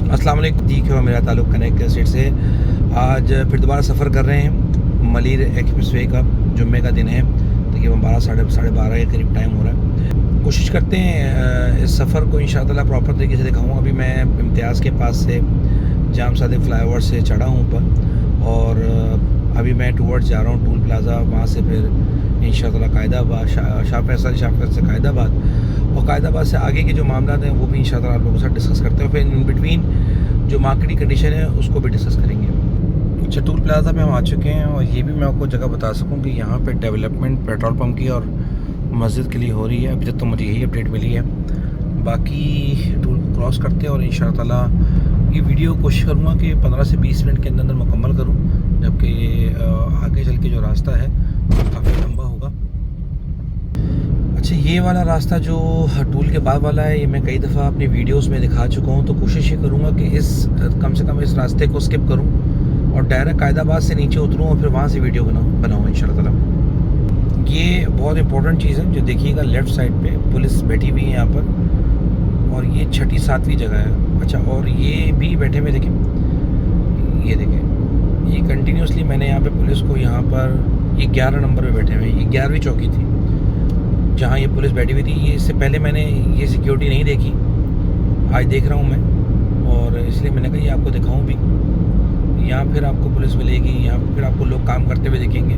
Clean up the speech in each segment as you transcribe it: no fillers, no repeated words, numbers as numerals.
अस्सलाम वालेकुम। ठीक है, मेरा ताल्लुक़ कनेक्ट स्टेट से। आज फिर दोबारा सफ़र कर रहे हैं मलिर एक्सप्रेसवे का। जुम्मे का दिन है, तकरीबन 12 साढ़े 12 के करीब टाइम हो रहा है। कोशिश करते हैं इस सफ़र को इंशाअल्लाह प्रॉपर तरीके से दिखाऊँ। अभी मैं इम्तियाज़ के पास से जाम सादिक फ्लाईओवर से चढ़ा हूँ ऊपर, और अभी मैं टूवर्ड्स जा रहा हूँ टूल प्लाज़ा। वहाँ से फिर इंशाअल्लाह कायदाबाद, शाह फैसल से कायदाबाद, और कायदाबाद से आगे के जो मामला हैं वो भी इंशाअल्लाह आप लोगों के साथ डिस्कस करते हैं। फिर इन बिटवीन जो मार्केट की कंडीशन है उसको भी डिस्कस करेंगे। अच्छा, टूल प्लाज़ा में हम आ चुके हैं, और ये भी मैं आपको जगह बता सकूं कि यहाँ पे डेवलपमेंट पेट्रोल पंप की और मस्जिद के लिए हो रही है। अभी तक तो मुझे यही अपडेट मिली है। बाकी टूल को क्रॉस करते हैं, और इंशाअल्लाह ये वीडियो कोशिश करूँगा कि 15 से 20 मिनट के अंदर मुकम्मल करूँ, जबकि आगे चल के जो रास्ता है वो काफ़ी लंबा होगा। अच्छा, ये वाला रास्ता जो टूल के बाद वाला है, ये मैं कई दफ़ा अपनी वीडियोस में दिखा चुका हूँ, तो कोशिश ये करूँगा कि कम से कम इस रास्ते को स्किप करूँ और डायरेक्ट कायदाबाद से नीचे उतरूँ और फिर वहाँ से वीडियो बनाऊँ इंशाअल्लाह। ये बहुत इंपॉर्टेंट चीज़ है। जो देखिएगा लेफ़्ट साइड पे पुलिस बैठी हुई है यहाँ पर, और ये 6ठी 7वीं जगह है। अच्छा, और ये भी बैठे हुए देखें, ये देखें, ये कंटिन्यूसली मैंने यहाँ पे पुलिस को, यहाँ पर ये 11 नंबर पे बैठे हुए हैं। ये 11वीं चौकी थी जहाँ ये पुलिस बैठी हुई थी। ये इससे पहले मैंने ये सिक्योरिटी नहीं देखी, आज देख रहा हूँ मैं, और इसलिए मैंने कहा ये आपको दिखाऊँ भी। यहाँ फिर आपको पुलिस मिलेगी, यहाँ फिर आपको लोग काम करते हुए दिखेंगे।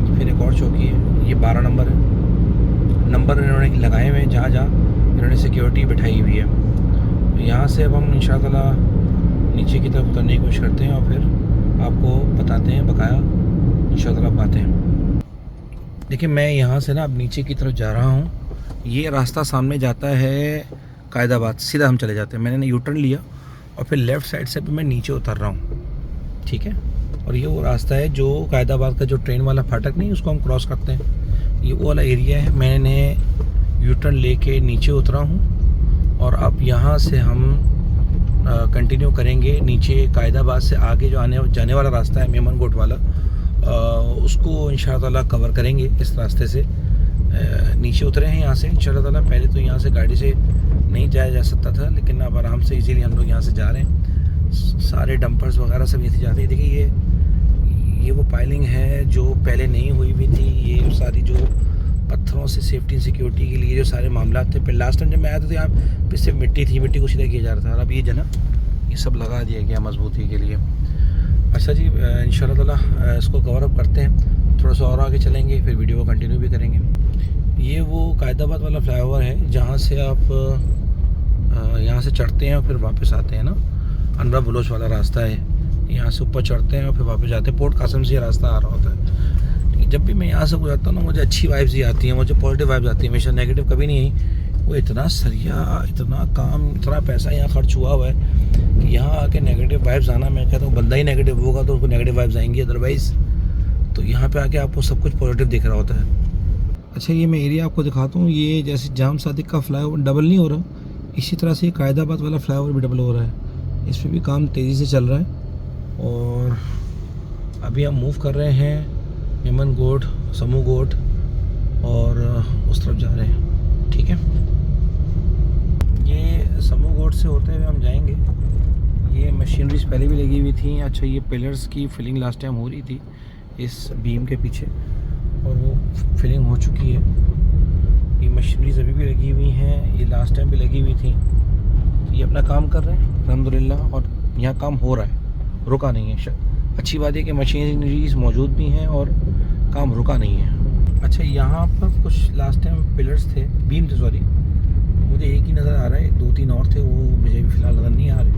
फिर एक और चौकी है, ये 12 नंबर है। नंबर इन्होंने लगाए हुए हैं जहाँ जहाँ इन्होंने सिक्योरिटी बिठाई हुई है। तो यहाँ से अब हम इंशाअल्लाह नीचे की तरफ उतरने की कोशिश करते हैं, और फिर आपको बताते हैं बकाया इंशाअल्लाह बातें। देखिए, मैं यहाँ से ना अब नीचे की तरफ जा रहा हूँ। ये रास्ता सामने जाता है कायदाबाद, सीधा हम चले जाते हैं। मैंने यू टर्न लिया और फिर लेफ़्ट साइड से भी मैं नीचे उतर रहा हूँ, ठीक है। और ये वो रास्ता है जो कायदाबाद का जो ट्रेन वाला फाटक नहीं, उसको हम क्रॉस करते हैं। ये वो वाला एरिया है। मैंने यू टर्न लेके नीचे उतरा हूँ, और अब यहाँ से हम कंटिन्यू करेंगे नीचे। कायदाबाद से आगे जो जाने वाला रास्ता है मेमन गोट वाला, उसको इंशाअल्लाह कवर करेंगे। इस रास्ते से नीचे उतरे हैं यहाँ से इंशाअल्लाह। पहले तो यहाँ से गाड़ी से नहीं जाया जा सकता था, लेकिन अब आराम से इजीली हम लोग यहाँ से जा रहे हैं। सारे डंपर्स वगैरह सब यहाँ से जाते हैं। देखिए, ये वो पाइलिंग है जो पहले नहीं हुई भी थी। ये सारी जो पत्थरों से सेफ्टी सिक्योरिटी के लिए जो सारे मामला थे, फिर लास्ट टाइम जब मैं आया था तो यहाँ पे सिर्फ मिट्टी थी, मिट्टी को सीधा किया जा रहा था। अब ये जो ना ये सब लगा दिया गया मजबूती के लिए। अच्छा जी, इंशाअल्लाह इसको कवर अप करते हैं। थोड़ा सा और आगे चलेंगे, फिर वीडियो को कंटिन्यू भी करेंगे। ये वो कायदाबाद वाला फ्लाईओवर है जहाँ से आप यहाँ से चढ़ते हैं और फिर वापस आते हैं ना। अनवर बलोच वाला रास्ता है, यहाँ से ऊपर चढ़ते हैं और फिर वापस जाते हैं। पोर्ट कासिम से ये रास्ता आ रहा होता है। जब भी मैं यहाँ से गुजरता हूँ ना, मुझे अच्छी वाइब्स ही आती हैं, मुझे पॉजिटिव वाइब्स आती हैं, हमेशा नेगेटिव कभी नहीं आई। वो इतना सरिया, इतना काम, इतना पैसा यहाँ खर्च हुआ हुआ है कि यहाँ आके नेगेटिव वाइब्स आना, मैं कहता हूँ बंदा ही नेगेटिव होगा तो उसको नेगेटिव वाइब्स आएंगी, अदरवाइज़ तो यहाँ पे आके आपको सब कुछ पॉजिटिव दिख रहा होता है। अच्छा, ये मैं एरिया आपको दिखाता हूँ। ये जैसे जाम सादिक का फ्लाईओवर डबल नहीं हो रहा, इसी तरह से कायदाबाद वाला फ्लाईओवर भी डबल हो रहा है। इस पर भी काम तेज़ी से चल रहा है, और अभी हम मूव कर रहे हैं मेमन गोट, समू गोट, और उस तरफ जा रहे हैं, ठीक है। ये समू गोट से होते हुए हम जाएंगे। ये मशीनरीज पहले भी लगी हुई थी। अच्छा, ये पिलर्स की फिलिंग लास्ट टाइम हो रही थी इस बीम के पीछे, और वो फिलिंग हो चुकी है। ये मशीनरीज अभी भी लगी हुई हैं, ये लास्ट टाइम भी लगी हुई थी। ये अपना काम कर रहे हैं अल्हम्दुलिल्लाह, और यहाँ काम हो रहा है, रुका नहीं है। अच्छी बात है कि मशीनरीज मौजूद भी हैं और काम रुका नहीं है। अच्छा, यहाँ पर कुछ लास्ट टाइम पिलर्स थे, बीम थे सॉरी, मुझे एक ही नज़र आ रहा है, 2-3 और थे, वो मुझे भी फ़िलहाल नज़र नहीं आ रहे।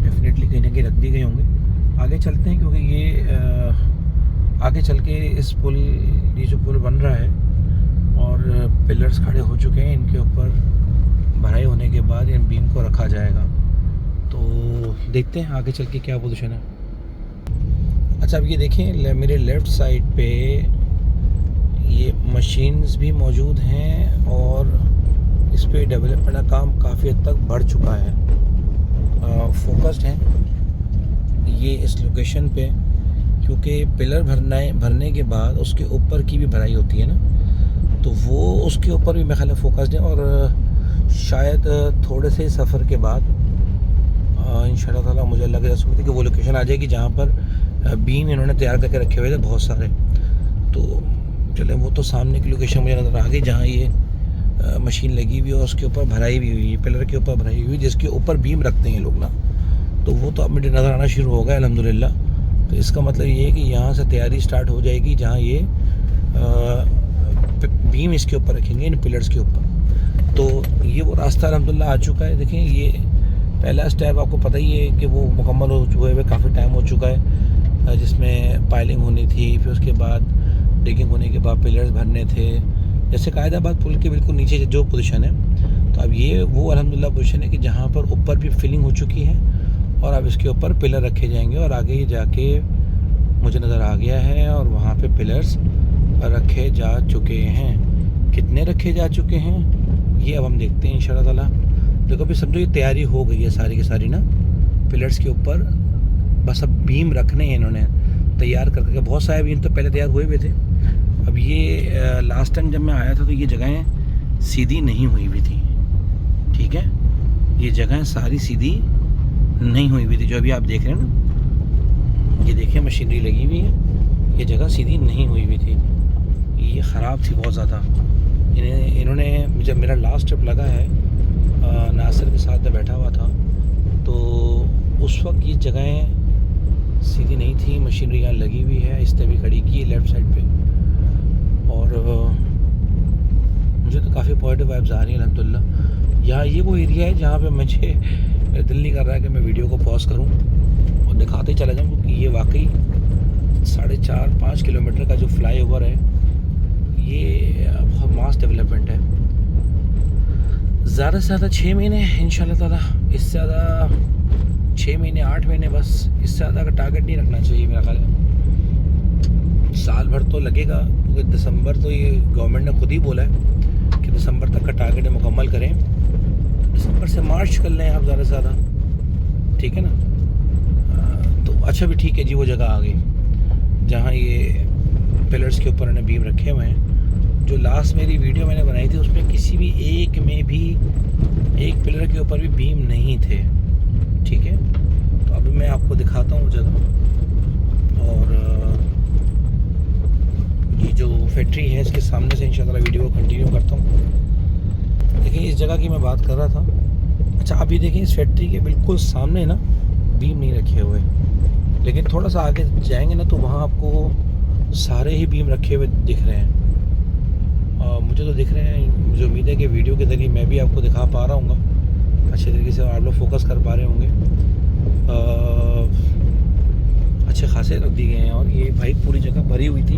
डेफिनेटली कहीं ना कहीं रख दिए गए होंगे। आगे चलते हैं, क्योंकि ये आगे चल के इस पुल, ये जो पुल बन रहा है और पिलर्स खड़े हो चुके हैं, इनके ऊपर भराई होने के बाद इन बीम को रखा जाएगा। तो देखते हैं आगे चल के क्या पोजीशन है। अच्छा, अब ये देखें मेरे लेफ़्ट साइड पे ये मशीन्स भी मौजूद हैं, और इस पर डेवलपमेंट का काम काफ़ी हद तक बढ़ चुका है। फोकस्ड हैं ये इस लोकेशन पे, क्योंकि पिलर भरने के बाद उसके ऊपर की भी भराई होती है ना, तो वो उसके ऊपर भी मेरे ख्याल फोकस्ड है। और शायद थोड़े से सफ़र के बाद इंशाल्लाह ताला मुझे अल्लाह की रसूल थी कि वो लोकेशन आ जाएगी जहाँ पर बीम इन्होंने तैयार करके रखे हुए थे बहुत सारे। तो चले वो तो सामने की लोकेशन मुझे नज़र आ गई जहाँ ये मशीन लगी हुई है और उसके ऊपर भराई भी हुई है, पिलर के ऊपर भराई हुई, जिसके ऊपर बीम रखते हैं लोग ना। तो वो तो अब मुझे नज़र आना शुरू हो गया अल्हम्दुलिल्लाह। तो इसका मतलब ये है कि यहाँ से तैयारी स्टार्ट हो जाएगी जहाँ ये बीम इसके ऊपर रखेंगे, इन पिलर्स के ऊपर। तो ये वो रास्ता अल्हम्दुलिल्लाह आ चुका है। देखें ये पहला स्टेप आपको पता ही है कि वो मुकम्मल हो हुए हुए काफ़ी टाइम हो चुका है, जिसमें पाइलिंग होनी थी, फिर उसके बाद डिगिंग होने के बाद पिलर्स भरने थे, जैसे कायदाबाद पुल के बिल्कुल नीचे जो पोजीशन है। तो अब ये वो अल्हम्दुलिल्लाह पोजीशन है कि जहाँ पर ऊपर भी फिलिंग हो चुकी है और अब इसके ऊपर पिलर रखे जाएंगे और आगे ये जाके मुझे नज़र आ गया है और वहाँ पे पिलर्स रखे जा चुके हैं। कितने रखे जा चुके हैं ये अब हम देखते हैं इंशाल्लाह ताला। देखो अभी समझो ये तैयारी हो गई है सारी की सारी ना, पिलर्स के ऊपर बस अब बीम रखने हैं इन्होंने तैयार करके। बहुत सारे बीम तो पहले तैयार हुए हुए थे। अब ये लास्ट टाइम जब मैं आया था तो ये जगहें सीधी नहीं हुई हुई थी, ठीक है, ये जगहें सारी सीधी नहीं हुई हुई थी। जो अभी आप देख रहे हैं ना, ये देखिए मशीनरी लगी हुई है, ये जगह सीधी नहीं हुई हुई थी, ये ख़राब थी बहुत ज़्यादा। इन्होंने जब मेरा लास्ट ट्रिप लगा है नासिर के साथ में बैठा हुआ था तो उस वक्त ये जगहें सीधी नहीं थी। मशीनरी यहाँ लगी हुई है, इसने भी खड़ी की है लेफ़्ट साइड पे और मुझे तो काफ़ी पॉजिटिव वाइब्स आ रही हैं अल्हम्दुलिल्लाह। यहाँ ये वो एरिया है जहाँ पे मुझे मेरा दिल नहीं कर रहा है कि मैं वीडियो को पॉज करूँ और दिखाते ही चला जाऊँ, क्योंकि ये वाकई 4.5-5 किलोमीटर का जो फ्लाई ओवर है ये बहुत मास डेवलपमेंट है। ज़्यादा से ज़्यादा 6 महीने इंशाल्लाह ताला, इससे ज़्यादा 6 महीने 8 महीने बस, इससे ज़्यादा का टारगेट नहीं रखना चाहिए मेरा ख्याल है। साल भर तो लगेगा क्योंकि दिसंबर तो ये गवर्नमेंट ने खुद ही बोला है कि दिसंबर तक का टारगेट मुकम्मल करें। दिसंबर से मार्च कर लें आप ज़्यादा से ज़्यादा, ठीक है ना। तो अच्छा भी ठीक है जी, वो जगह आ गई जहाँ ये पिलर्स के ऊपर उन्होंने बीम रखे हुए हैं। जो लास्ट मेरी वीडियो मैंने बनाई थी उसमें किसी भी एक में भी एक पिलर के ऊपर भी बीम नहीं थे, ठीक है। तो अभी मैं आपको दिखाता हूँ जगह और ये जो फैक्ट्री है इसके सामने से इंशाल्लाह वीडियो को कंटिन्यू करता हूँ। देखिए इस जगह की मैं बात कर रहा था। अच्छा अभी देखिए इस फैक्ट्री के बिल्कुल सामने ना बीम नहीं रखे हुए, लेकिन थोड़ा सा आगे जाएंगे ना तो वहाँ आपको सारे ही बीम रखे हुए दिख रहे हैं। मुझे तो दिख रहे हैं, मुझे उम्मीद है कि वीडियो के ज़रिए मैं भी आपको दिखा पा रहा हूँ अच्छे तरीके से, आप लोग फोकस कर पा रहे होंगे। अच्छे खासे रख दिए गए हैं और ये भाई पूरी जगह भरी हुई थी,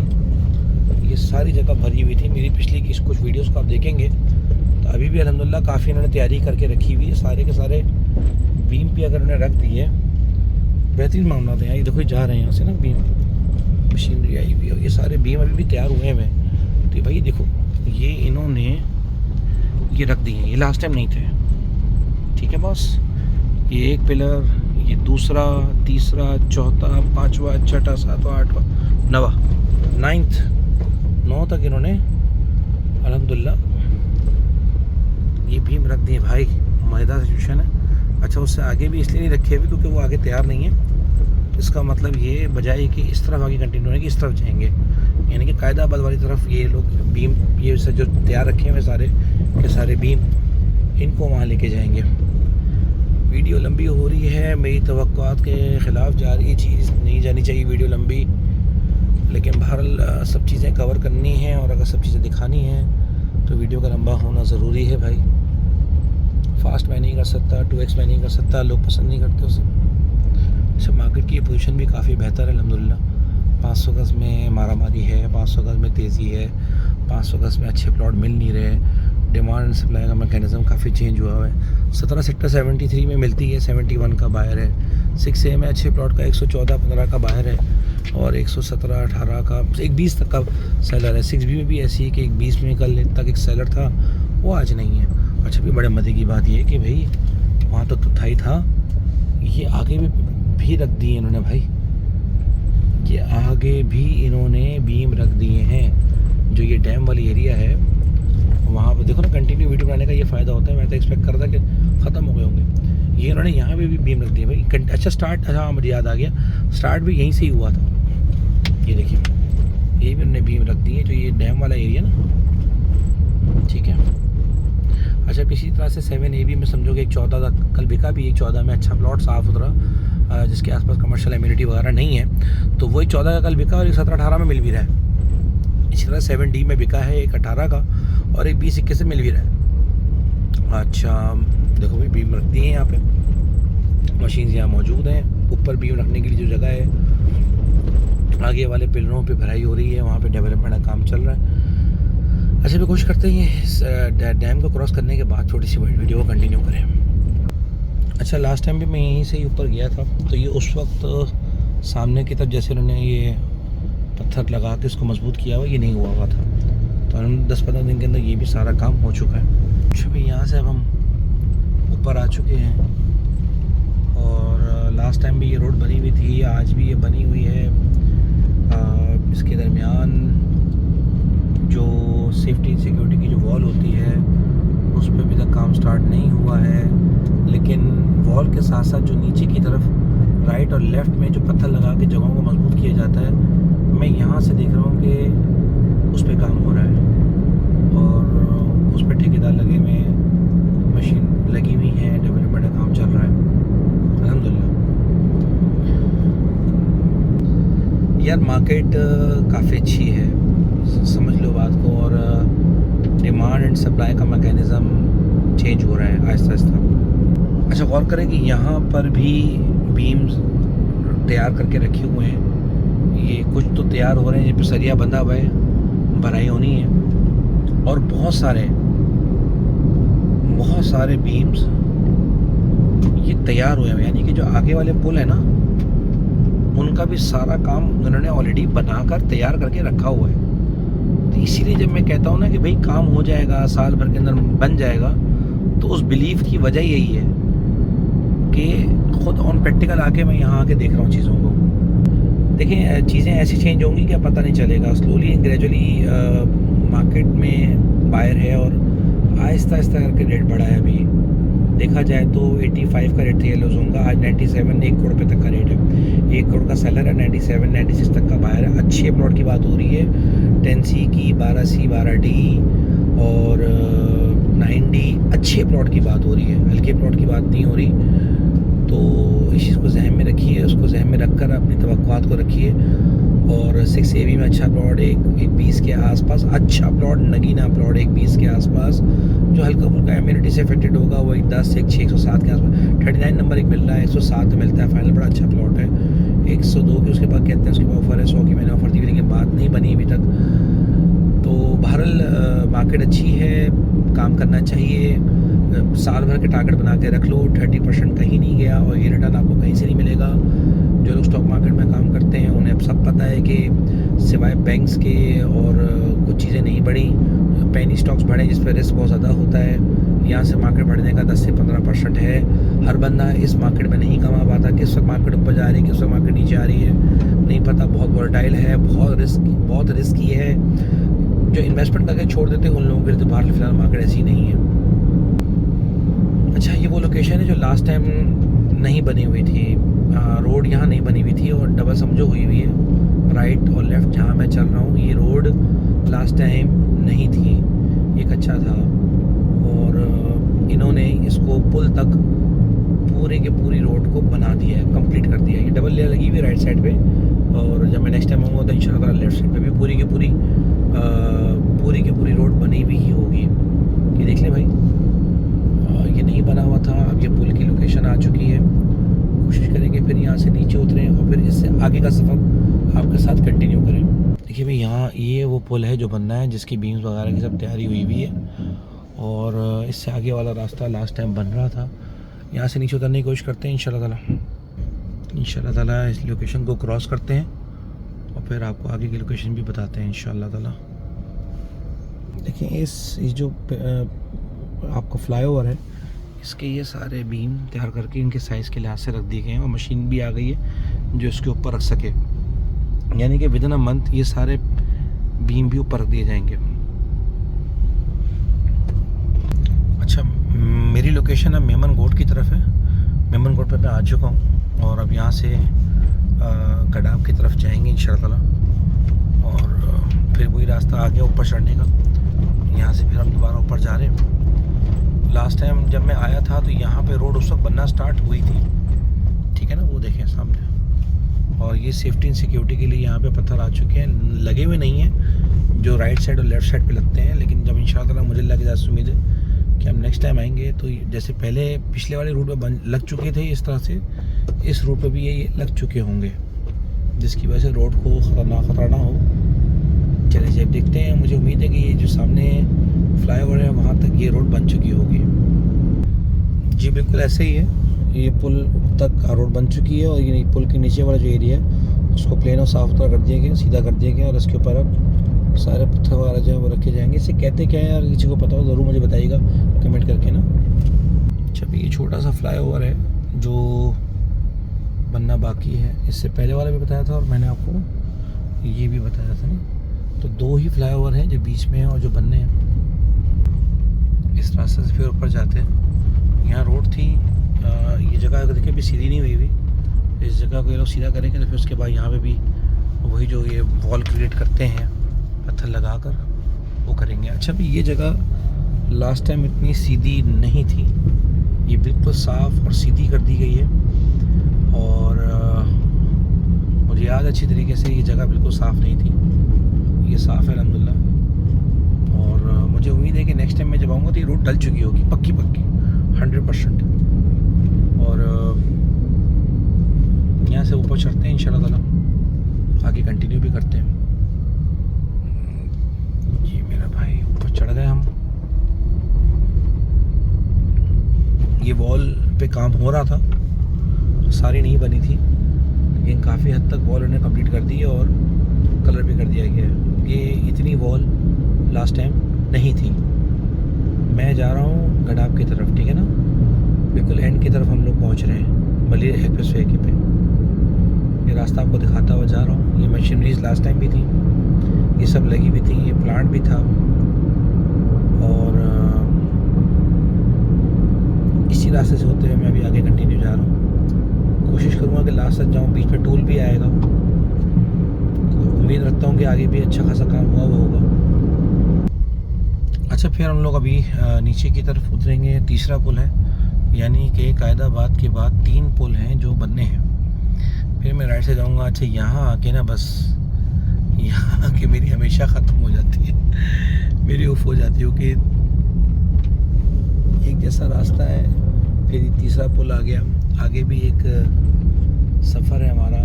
ये सारी जगह भरी हुई थी। मेरी पिछली कुछ वीडियोस को आप देखेंगे तो अभी भी अल्हम्दुलिल्लाह काफ़ी इन्होंने तैयारी करके रखी हुई है। सारे के सारे बीम भी अगर उन्होंने रख दिए बेहतरीन मामला है। ये देखो जा रहे हैं यहाँ से ना बीम, मशीनरी आई हुई है, ये सारे बीम अभी भी तैयार हुए हैं। तो भाई देखो ये इन्होंने ये रख दिए, ये लास्ट टाइम नहीं थे, ठीक है बॉस। ये एक पिलर, ये दूसरा, तीसरा, चौथा, पांचवा, छठा, सातवां, आठवां, नवा, 9 तक इन्होंने अल्हम्दुलिल्लाह ये भीम रख दिए। भाई मज़ेदार सिचुएशन है। अच्छा उससे आगे भी इसलिए नहीं रखे हुए क्योंकि वो आगे तैयार नहीं है। इसका मतलब ये बजाय कि इस तरफ आगे कंटिन्यू होने की इस तरफ जाएंगे, यानी कि कायदाबाद वाली तरफ ये लोग बीम ये से जो तैयार रखे हुए सारे के सारे बीम इनको वहाँ लेके जाएंगे। वीडियो लंबी हो रही है, मेरी तवक्कुआत के ख़िलाफ़ जा रही चीज़ नहीं जानी चाहिए वीडियो लंबी, लेकिन बहरहाल सब चीज़ें कवर करनी हैं और अगर सब चीज़ें दिखानी हैं तो वीडियो का लंबा होना ज़रूरी है भाई। फास्ट मैं नहीं कर सकता, 2x मैं नहीं कर सकता, लोग पसंद नहीं करते उसे। अच्छा मार्केट की पोजीशन भी काफ़ी बेहतर है अल्हम्दुलिल्लाह। 500 गज़ में मारामारी है, 500 गज़ में तेज़ी है, 500 गज़ में अच्छे प्लॉट मिल नहीं रहे। डिमांड एंड सप्लाई का मैकेनिज़्म काफ़ी चेंज हुआ है। 17 सेक्टर 73 में मिलती है, 71 का बायर है। 6A में अच्छे प्लॉट का 114-15 का बायर है और 117-18 का, एक 20 तक का सेलर है। 6B में भी ऐसी है कि एक 20 में कल तक एक सेलर था, वो आज नहीं है। अच्छा भी बड़े मज़े की बात ये है कि भाई वहाँ तो था ही था, ये आगे भी रख दिए इन्होंने भाई, ये आगे भी इन्होंने बीम रख दिए हैं। जो ये डैम वाली एरिया है वहाँ पर देखो ना, कंटिन्यू वीडियो बनाने का ये फ़ायदा होता है। मैं तो एक्सपेक्ट कर रहा था कि ख़त्म हो गए होंगे, ये उन्होंने यहाँ पे भी बीम रख दिया भाई। अच्छा स्टार्ट, अच्छा मुझे याद आ गया, स्टार्ट भी यहीं से ही हुआ था। ये देखिए ये भी उन्होंने बीम रख दी है, जो ये डैम वाला एरिया ना, ठीक है। अच्छा किसी तरह से 7AB में समझो कि एक 14 कल बिका भी, एक 14 में अच्छा प्लॉट साफ़ सुथरा जिसके आसपास कमर्शियल एम्यूनिटी वगैरह नहीं है, तो वही 14 का कल बिका और एक 17-18 में मिल भी रहा है। इसी तरह 7D में बिका है एक 18 का और एक 20-21 से मिल भी रहा है। अच्छा देखो भाई बीम रख दी है यहाँ पे, मशीन यहाँ मौजूद हैं। ऊपर बीम रखने के लिए जो जगह है, आगे वाले पिलरों पे भराई हो रही है, वहाँ पे डेवलपमेंट का काम चल रहा है। अच्छा भी कोशिश करते हैं इस डैम को क्रॉस करने के बाद छोटी सी वीडियो को कंटिन्यू करें। अच्छा लास्ट टाइम भी मैं यहीं से ही ऊपर गया था, तो ये उस वक्त सामने की तरफ जैसे उन्होंने ये पत्थर लगा के इसको मजबूत किया हुआ, ये नहीं हुआ था, तो हम 10-15 दिन के अंदर ये भी सारा काम हो चुका है। अच्छा भाई यहाँ से अब हम ऊपर आ चुके हैं, और लास्ट टाइम भी ये रोड बनी हुई थी, आज भी ये बनी हुई है। इसके दरमियान जो सेफ्टी सिक्योरिटी की जो वॉल होती है उस पर अभी तक काम स्टार्ट नहीं हुआ है, लेकिन वॉल के साथ साथ जो नीचे की तरफ राइट और लेफ़्ट में जो पत्थर लगा के जगहों को मजबूत किया जाता है, मैं यहाँ से देख रहा हूँ कि उस पर काम हो रहा है और उस पर ठेकेदार लगे हुए हैं, मशीन लगी हुई है, डेवलपमेंट का काम चल रहा है अल्हम्दुलिल्लाह। यार मार्केट काफ़ी अच्छी है, समझ लो बात को, और डिमांड एंड सप्लाई का मैकेनिज़्म चेंज हो रहा है आहिस्ता आहिस्ता। अच्छा गौर करें कि यहाँ पर भी बीम्स तैयार करके रखे हुए हैं, ये कुछ तो तैयार हो रहे हैं, जिन पर सरिया बंधा हुआ है, भराई होनी है, और बहुत सारे बीम्स ये तैयार हुए हैं, यानी कि जो आगे वाले पुल है ना, उनका भी सारा काम उन्होंने ऑलरेडी बनाकर तैयार करके रखा हुआ है। तो इसीलिए जब मैं कहता हूँ ना कि भाई काम हो जाएगा, साल भर के अंदर बन जाएगा, तो उस बिलीव की वजह यही है कि खुद ऑन प्रैक्टिकल आके मैं यहाँ आके देख रहा हूँ चीज़ों को। देखिए चीज़ें ऐसी चेंज होंगी क्या पता नहीं चलेगा, स्लोली एंड ग्रेजुअली मार्केट में बायर है और आहिस्ता आहिस्ता करके रेट बढ़ा है। अभी देखा जाए तो 85 का रेट था येलो जोन का, आज 97, 1 करोड़ रुपये तक का रेट है। 1 करोड़ का सेलर है, 97, 96 तक का बायर है। अच्छे प्लॉट की बात हो रही है, 10C की, 12C, 12D और 9D अच्छे प्लॉट की बात हो रही है, हल्के प्लॉट की बात नहीं हो रही। तो इस चीज़ को जहन में रखिए, उसको जहन में रखकर अपनी तवक्कुआत को रखिए। और 6AB में अच्छा प्लॉट, एक 20 के आसपास अच्छा प्लॉट, नगीना प्लॉट एक 20 के आसपास, जो हल्का फुल्का इम्यूनिटी से अफेक्टेड होगा, वो एक 10 से 107 के आसपास। 39 नंबर एक मिल रहा है, 107 में मिलता है फाइनल, बड़ा अच्छा प्लॉट है। 102 की उसके बाद कहते हैं उसके बाद ऑफर है, 100 की मैंने ऑफर दी, लेकिन बात नहीं बनी अभी तक। तो बहरहाल मार्केट अच्छी है, काम करना चाहिए, साल भर के टारगेट बना के रख लो, 30% कहीं नहीं गया और ये रिटर्न आपको कहीं से नहीं मिलेगा। जो लोग स्टॉक मार्केट में काम करते हैं उन्हें अब सब पता है कि सिवाय बैंक्स के और कुछ चीज़ें नहीं बढ़ी, पेनी स्टॉक्स बढ़े जिस पर रिस्क बहुत ज़्यादा होता है, यहाँ से मार्केट बढ़ने का 10 से 15% है। हर बंदा इस मार्केट में नहीं कमा पाता, किस वक्त मार्केट ऊपर जा रही है, किस वक्त मार्केट नीचे आ रही है, नहीं पता। बहुत वॉलेटाइल है, बहुत रिस्की है। जो इन्वेस्टमेंट करके छोड़ देते हैं उन लोगों के लिए तो बाहर फिलहाल मार्केट ऐसी नहीं है। अच्छा ये वो लोकेशन है जो लास्ट टाइम नहीं बनी हुई थी, रोड यहाँ नहीं बनी हुई थी और डबल समझो हुई हुई है। राइट और लेफ़्ट जहाँ मैं चल रहा हूँ, ये रोड लास्ट टाइम नहीं थी, ये कच्चा था, और इन्होंने इसको पुल तक पूरे के पूरी रोड को बना दिया है, कंप्लीट कर दिया है। ये डबल लेयर लगी हुई है राइट साइड पे, और जब मैं नेक्स्ट टाइम आऊँगा तो इंशाल्लाह लेफ्ट साइड पे भी पूरी की पूरी रोड बनी हुई ही होगी। ये देख लें भाई, ये नहीं बना हुआ था, अब ये पुल की लोकेशन आ चुकी है। कोशिश करेंगे फिर यहाँ से नीचे उतरें और फिर इससे आगे का सफ़र आपके साथ कंटिन्यू करें। देखिए भाई यहाँ ये वो पुल है जो बनना है, जिसकी बीम्स वगैरह की सब तैयारी हुई हुई है, और इससे आगे वाला रास्ता लास्ट टाइम बन रहा था। यहाँ से नीचे उतरने की कोशिश करते हैं इंशाल्लाह ताला इस लोकेशन को क्रॉस करते हैं और फिर आपको आगे की लोकेशन भी बताते हैं इंशाल्लाह ताला। देखिए इस जो आपका फ्लाईओवर है, इसके ये सारे बीम तैयार करके इनके साइज़ के लिहाज से रख दिए गए हैं, और मशीन भी आ गई है जो इसके ऊपर रख सके, यानी कि विदिन अ मंथ ये सारे बीम भी ऊपर रख दिए जाएंगे। अच्छा मेरी लोकेशन अब मेमन गोट की तरफ है, मेमनकोट पे मैं आ चुका हूँ और अब यहाँ से गडाब की तरफ जाएंगे इंशाअल्लाह और फिर वही रास्ता आगे ऊपर चढ़ने का। यहाँ से फिर हम दोबारा ऊपर जा रहे हैं। लास्ट टाइम जब मैं आया था तो यहाँ पे रोड उस वक्त बनना स्टार्ट हुई थी, ठीक है ना, वो देखें सामने। और ये सेफ्टी एंड सिक्योरिटी के लिए यहाँ पे पत्थर आ चुके हैं, लगे हुए नहीं हैं जो राइट साइड और लेफ़्ट साइड पे लगते हैं, लेकिन जब इंशाअल्लाह मुझे लग जाए उम्मीद है कि हम नेक्स्ट टाइम आएंगे तो जैसे पहले पिछले वाले रूट पे लग चुके थे इस तरह से, इस रूट पे भी ये लग चुके होंगे, जिसकी वजह से रोड को खतरा ना हो। चले जब देखते हैं, मुझे उम्मीद है कि ये जो सामने फ्लाईओवर है वहाँ तक ये रोड बन चुकी होगी। जी बिल्कुल ऐसे ही है, ये पुल तक रोड बन चुकी है और ये पुल के नीचे वाला जो एरिया है उसको प्लेन और साफ सुथरा कर दिया गया, सीधा कर दिया गया और इसके ऊपर अब सारे पत्थर वगैरह जो है वो रखे जाएंगे। इसे कहते क्या है यार, किसी को पता हो ज़रूर मुझे बताइएगा कमेंट करके ना। अच्छा, ये छोटा सा फ्लाईओवर है जो बनना बाकी है, इससे पहले वाला भी बताया था और मैंने आपको ये भी बताया था ना। तो 2 ही फ्लाईओवर हैं जो बीच में है और जो बनने हैं। इस रास्ते से फिर ऊपर जाते हैं। यहाँ रोड थी, ये जगह अगर देखिए अभी सीधी नहीं हुई हुई, इस जगह को ये लोग सीधा करेंगे तो फिर उसके बाद यहाँ पे भी वही जो ये वॉल क्रिएट करते हैं पत्थर लगाकर वो करेंगे। अच्छा, भी ये जगह लास्ट टाइम इतनी सीधी नहीं थी, ये बिल्कुल साफ़ और सीधी कर दी गई है और मुझे याद अच्छी तरीके से ये जगह बिल्कुल साफ़ नहीं थी, ये साफ़ है अल्हम्दुलिल्लाह। और मुझे उम्मीद है कि नेक्स्ट टाइम मैं जब आऊँगा तो ये रोड डल चुकी होगी पक्की 100%। और यहाँ से ऊपर चढ़ते हैं इंशाअल्लाह, आगे कंटिन्यू भी करते हैं। ये मेरा भाई ऊपर चढ़ गए हम। ये वॉल पे काम हो रहा था, सारी नहीं बनी थी लेकिन काफ़ी हद तक वॉल उन्होंने कंप्लीट कर दी है और कलर भी कर दिया गया है। ये इतनी वॉल लास्ट टाइम नहीं थी। मैं जा रहा हूँ गडाब की तरफ, ठीक है ना, बिल्कुल एंड की तरफ हम लोग पहुँच रहे हैं बली एक्सप्रेसवे के पे। ये रास्ता आपको दिखाता हुआ जा रहा हूँ। ये मशीनरीज लास्ट टाइम भी थी, ये सब लगी हुई थी, ये प्लांट भी था और इसी रास्ते से होते हुए मैं अभी आगे कंटिन्यू जा रहा हूँ। कोशिश करूँगा कि लास्ट तक जाऊँ, बीच में टोल भी आएगा तो उम्मीद रखता हूँ कि आगे भी अच्छा खासा काम हुआ वो होगा। अच्छा, फिर हम लोग अभी नीचे की तरफ उतरेंगे। तीसरा पुल है, यानी कि कायदाबाद के बाद 3 पुल हैं जो बनने हैं। फिर मैं राइट से जाऊँगा। अच्छा, यहाँ आके ना बस यहाँ आके मेरी हमेशा ख़त्म हो जाती है, मेरी उफ हो जाती है कि एक जैसा रास्ता है, फिर तीसरा पुल आ गया, आगे भी एक सफ़र है हमारा,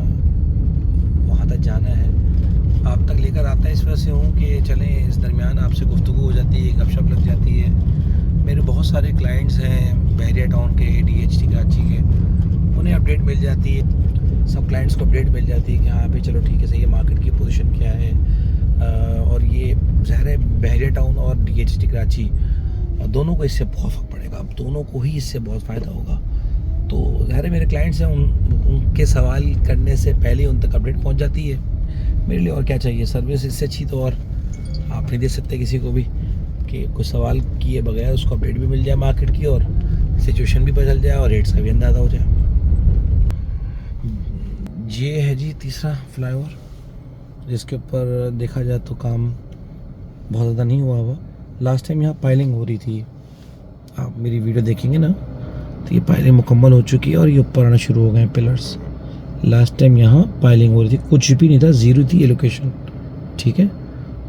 वहाँ तक जाना है। आप तक लेकर आता है इस वजह से हूँ कि चलें, इस दरमियान आपसे गुफ्तगू हो जाती है, गपशप लग जाती है। मेरे बहुत सारे क्लाइंट्स हैं बहरिया टाउन के, DHT कराची के, उन्हें अपडेट मिल जाती है, सब क्लाइंट्स को अपडेट मिल जाती है कि हाँ पे चलो ठीक है, सही है, मार्केट की पोजीशन क्या है। और ये ज़ाहिर है बहरिया टाउन और DHT कराची दोनों को इससे बहुत फ़र्क पड़ेगा, अब दोनों को ही इससे बहुत फ़ायदा होगा। तो ज़ाहिर है मेरे क्लाइंट्स हैं, उनके सवाल करने से पहले उन तक अपडेट पहुंच जाती है। मेरे लिए और क्या चाहिए, सर्विस इससे अच्छी तो और आप नहीं दे सकते किसी को भी कि कोई सवाल किए बगैर उसको अपडेट भी मिल जाए मार्केट की और सिचुएशन भी पता चल जाए और रेट्स का भी अंदाज़ा हो जाए। ये है जी तीसरा फ्लाईओवर, जिसके ऊपर देखा जाए तो काम बहुत ज़्यादा नहीं हुआ हुआ। लास्ट टाइम यहाँ पाइलिंग हो रही थी, आप मेरी वीडियो देखेंगे ना तो ये पाइलिंग मुकम्मल हो चुकी है और ये ऊपर आना शुरू हो गए हैं पिलर्स। लास्ट टाइम यहाँ पाइलिंग हो रही थी, कुछ भी नहीं था, ज़ीरो थी ये लोकेशन, ठीक है।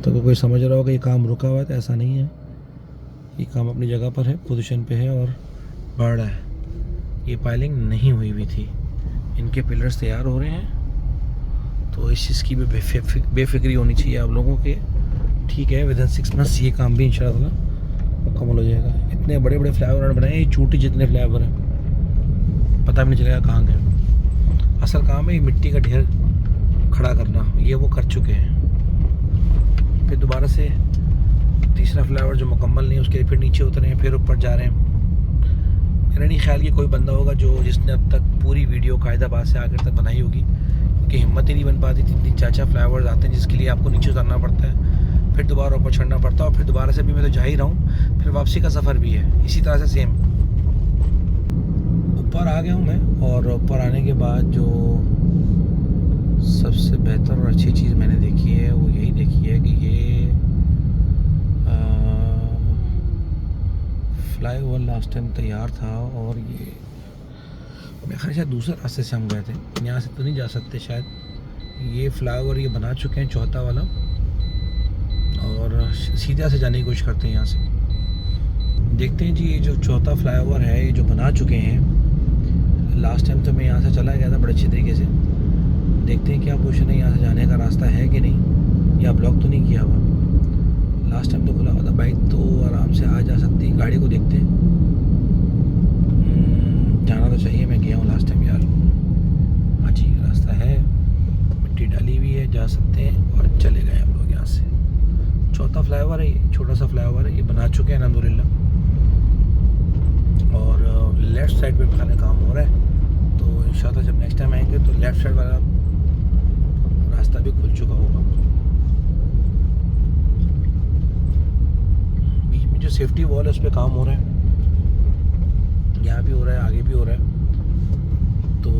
तो अगर कोई समझ रहा होगा ये काम रुका हुआ है तो ऐसा नहीं है, ये काम अपनी जगह पर है, पोजीशन पे है और बढ़ रहा है। ये पाइलिंग नहीं हुई हुई थी, इनके पिलर्स तैयार हो रहे हैं, तो इस चीज़ की भी बेफिक्री होनी चाहिए आप लोगों के, ठीक है। विदिन 6 मंथ्स ये काम भी इंशाल्लाह मुकम्मल हो जाएगा। इतने बड़े बड़े फ्लाईओवर बनाए, ये चूटी जितने फ्लाईओवर हैं, पता भी नहीं चलेगा कहाँ गए। असल काम है ये मिट्टी का ढेर खड़ा करना, ये वो कर चुके हैं। फिर दोबारा से तीसरा फ्लाईओवर जो मुकम्मल नहीं, उसके लिए फिर नीचे उतरे हैं, फिर ऊपर जा रहे हैं। मेरा नहीं ख्याल कि कोई बंदा होगा जिसने अब तक पूरी वीडियो कायदाबाद से आकर तक बनाई होगी, क्योंकि हिम्मत ही नहीं बन पाती। 3-3 4-4 फ्लाईओवर्स आते हैं जिसके लिए आपको नीचे उतरना पड़ता है, फिर दोबारा ऊपर चढ़ना पड़ता है और फिर दोबारा से भी मैं तो जा ही रहा हूँ, फिर वापसी का सफ़र भी है इसी तरह से सेम। ऊपर आ गया हूँ मैं, और ऊपर आने के बाद जो सबसे बेहतर और अच्छी चीज़ मैंने देखी है वो यही देखी है कि ये फ्लाई ओवर लास्ट टाइम तैयार था, और ये मेरे ख्याल शायद दूसरे रास्ते से हम गए थे, यहाँ से तो नहीं जा सकते शायद। ये फ्लाई ओवर ये बना चुके हैं चौथा वाला, और सीधा से जाने की कोशिश करते हैं यहाँ से। देखते हैं जी, ये जो चौथा फ्लाई ओवर है ये जो बना चुके हैं। लास्ट टाइम तो मैं यहाँ से चला गया था बड़े अच्छे तरीके से। देखते हैं क्या पोजीशन है, यहाँ से जाने का रास्ता है कि नहीं, या ब्लॉक तो नहीं किया हुआ। लास्ट टाइम तो खुला हुआ था, बाइक तो आराम से आ जा सकती है। गाड़ी को देखते हैं, जाना तो चाहिए। मैं गया हूँ लास्ट टाइम यार। हाँ जी, रास्ता है, मिट्टी डाली हुई है, जा सकते हैं। और चले गए हम लोग यहाँ से। चौथा फ्लाईओवर है ये, छोटा सा फ्लाईओवर है, ये बना चुके हैं अल्हम्दुलिल्लाह। और लेफ़्ट साइड पे खाने काम हो रहा है, तो इंशाल्लाह जब नेक्स्ट टाइम आएंगे तो लेफ़्ट साइड वाला रास्ता भी खुल चुका होगा। बीच में जो सेफ्टी वॉल है उस पर काम हो रहा है, यहाँ भी हो रहा है, आगे भी हो रहा है। तो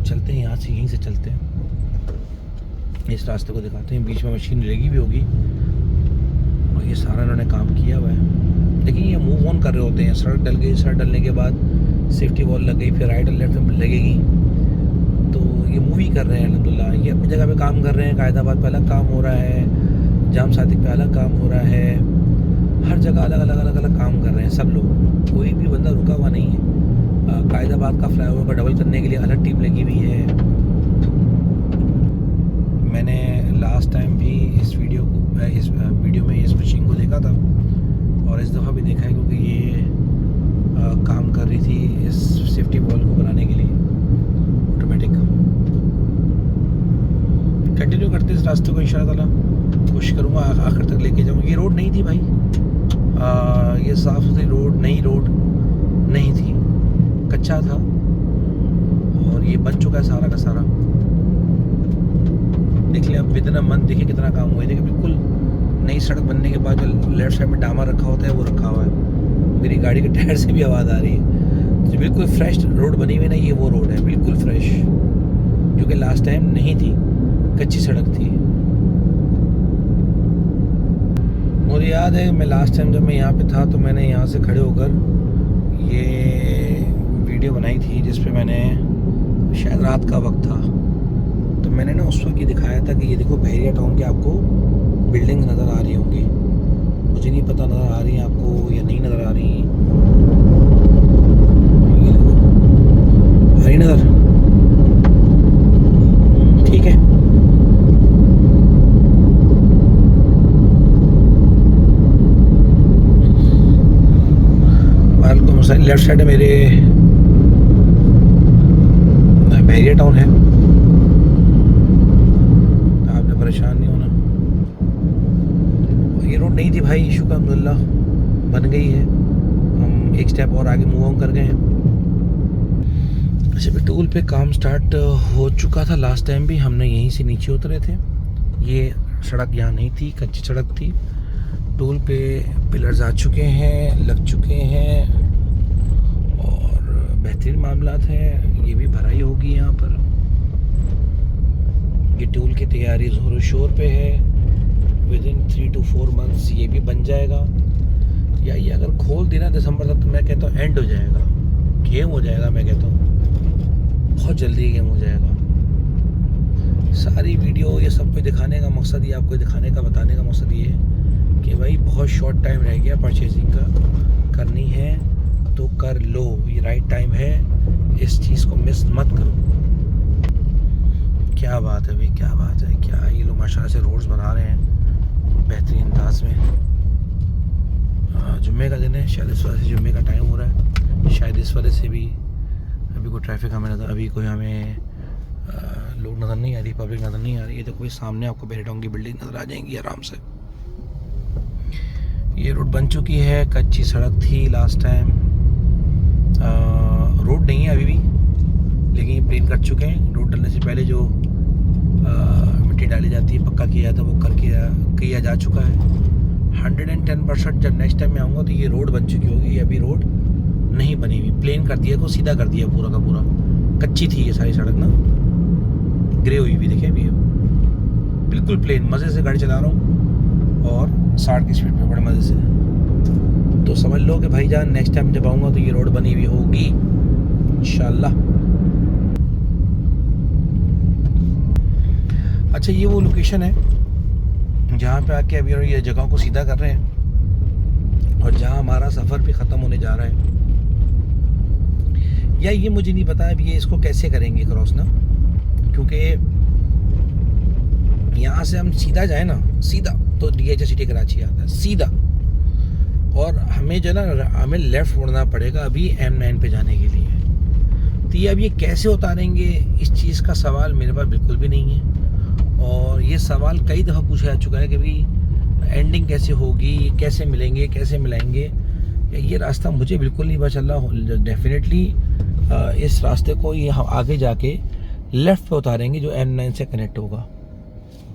चलते हैं यहाँ से, यहीं से चलते हैं, इस रास्ते को दिखाते हैं। बीच में मशीन लगी भी होगी, और ये सारा इन्होंने काम किया हुआ है। लेकिन ये मूव ऑन कर रहे होते हैं। सड़क डल गई, सड़क डलने के बाद सेफ्टी वॉल लग गई, फिर राइट और लेफ्ट में लगेगी, तो ये मूव ही कर रहे हैं अल्हम्दुलिल्लाह। ये अपनी जगह पे काम कर रहे हैं। कायदाबाद पे अलग काम हो रहा है, जाम सादिक पे अलग काम हो रहा है, हर जगह अलग अलग अलग अलग काम कर रहे हैं सब लोग। कोई भी बंदा रुका हुआ नहीं है। कायदाबाद का फ्लाईओवर का डबल करने के लिए अलग टीम लगी हुई है। मैंने लास्ट टाइम भी इस वीडियो में इस मशीन को देखा था, और इस दफ़ा भी देखा है, क्योंकि ये काम कर रही थी इस सेफ्टी वॉल को बनाने के लिए ऑटोमेटिक। कंटिन्यू करते इस रास्ते को इंशाअल्लाह ताला, कोशिश करूँगा आखिर तक लेके जाऊँ। ये रोड नहीं थी भाई, ये साफ़ सुथरी रोड, नई रोड नहीं थी, कच्चा था, और ये बन चुका है सारा का सारा। देख ले आप, विदिन अ मंथ देखिए कितना काम हुआ है। देखिए बिल्कुल नई सड़क बनने के बाद जो लेफ्ट साइड में डामर रखा होता है वो रखा हुआ है। मेरी गाड़ी के टायर से भी आवाज़ आ रही है। तो बिल्कुल फ्रेश रोड बनी हुई ना, ये वो रोड है बिल्कुल फ्रेश, जो कि लास्ट टाइम नहीं थी, कच्ची सड़क थी। मुझे याद है मैं लास्ट टाइम जब मैं यहाँ पे था तो मैंने यहाँ से खड़े होकर ये वीडियो बनाई थी, जिस पे मैंने शायद रात का वक्त था, तो मैंने ना उस वक्त ये दिखाया था कि ये देखो बहरिया टाउन के आपको बिल्डिंग नज़र आ रही होंगी। मुझे नहीं पता नज़र आ रही है आपको या नहीं नज़र आ रही, आ रही नज़र, ठीक है। वालेकुम अस्सलाम। लेफ्ट साइड है मेरे बहरिया टाउन है, आपने परेशान नहीं होना। ये रोड नहीं थी भाई, इशू का अल्हम्दुलिल्लाह बन गई है। हम एक स्टेप और आगे मूव ऑन कर गए हैं। अच्छा, टूल पे काम स्टार्ट हो चुका था लास्ट टाइम भी, हमने यहीं से नीचे उतरे थे। ये सड़क यहाँ नहीं थी, कच्ची सड़क थी। टूल पे पिलर्स आ चुके हैं, लग चुके हैं, और बेहतरीन मामलात है। ये भी भराई होगी यहाँ पर। ये टूल की तैयारी ज़ोर शोर पे है। विदिन 3 to 4 months ये भी बन जाएगा, या ये अगर खोल देना दिसंबर तक तो मैं कहता हूँ एंड हो जाएगा, गेम हो जाएगा। मैं कहता हूँ बहुत जल्दी गेम हो जाएगा। सारी वीडियो ये सब कुछ दिखाने का मकसद, ये आपको दिखाने का बताने का मकसद ये है कि भाई बहुत शॉर्ट टाइम रह गया परचेजिंग का। करनी है तो कर लो, ये राइट टाइम है, इस चीज़ को मिस मत करो। क्या बात है भाई, क्या बात है, क्या ये लोग माशाल्लाह से रोड्स बना रहे हैं बेहतरीन अंदाज में। जुम्मे का दिन है, शायद इस वजह से जुम्मे का टाइम हो रहा है, शायद इस वजह से भी अभी कोई ट्रैफिक हमें नज़र, अभी कोई हमें लोग नज़र नहीं आ रही, पब्लिक नज़र नहीं आ रही है। तो कोई सामने आपको बहरिया टाउन की बिल्डिंग नज़र आ जाएंगी आराम से। ये रोड बन चुकी है, कच्ची सड़क थी लास्ट टाइम। रोड नहीं है अभी भी, लेकिन ये प्लेन कर चुके हैं। रोड डलने से पहले जो मिट्टी डाली जाती है, पक्का किया था, वो किया जा चुका है 110%। जब नेक्स्ट टाइम मैं आऊँगा तो ये रोड बन चुकी होगी, ये अभी रोड नहीं बनी हुई, प्लेन कर दिया को सीधा कर दिया पूरा का पूरा। कच्ची थी ये सारी सड़क ना, ग्रे हुई हुई देखिए अभी बिल्कुल प्लेन। मज़े से गाड़ी चला रहा हूँ और 60 की स्पीड पे बड़े मज़े से। तो समझ लो कि भाईजान नेक्स्ट टाइम जब आऊँगा तो ये रोड बनी हुई होगी इंशाल्लाह। अच्छा ये वो लोकेशन है जहाँ पे आके अभी ये जगहों को सीधा कर रहे हैं और जहाँ हमारा सफ़र भी ख़त्म होने जा रहा है। या ये मुझे नहीं पता अब ये इसको कैसे करेंगे क्रॉस ना, क्योंकि यहाँ से हम सीधा जाए ना, सीधा तो DH सिटी कराची आता है सीधा, और हमें जो ना हमें लेफ़्ट मुड़ना पड़ेगा अभी M9 पे जाने के लिए। तो ये अब ये कैसे उतारेंगे, इस चीज़ का सवाल मेरे पास बिल्कुल भी नहीं है। और ये सवाल कई दफ़ा पूछा जा चुका है कि भाई एंडिंग कैसे होगी, कैसे मिलेंगे, कैसे मिलाएंगे। ये रास्ता मुझे बिल्कुल नहीं पता चल रहा। डेफिनेटली इस रास्ते को ये आगे जाके लेफ़्ट पे उतारेंगे जो M9 से कनेक्ट होगा,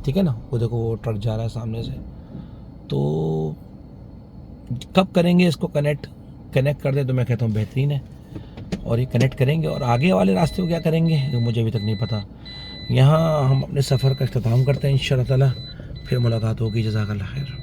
ठीक है ना। वो देखो वो ट्रक जा रहा है सामने से। तो कब करेंगे इसको कनेक्ट कर दे तो मैं कहता हूँ बेहतरीन है। और ये कनेक्ट करेंगे और आगे वाले रास्ते को क्या करेंगे तो मुझे अभी तक नहीं पता। यहाँ हम अपने सफ़र का इख्तिताम करते हैं इंशाअल्लाह ताला, फिर मुलाकात होगी। जज़ाकल्लाह खैर।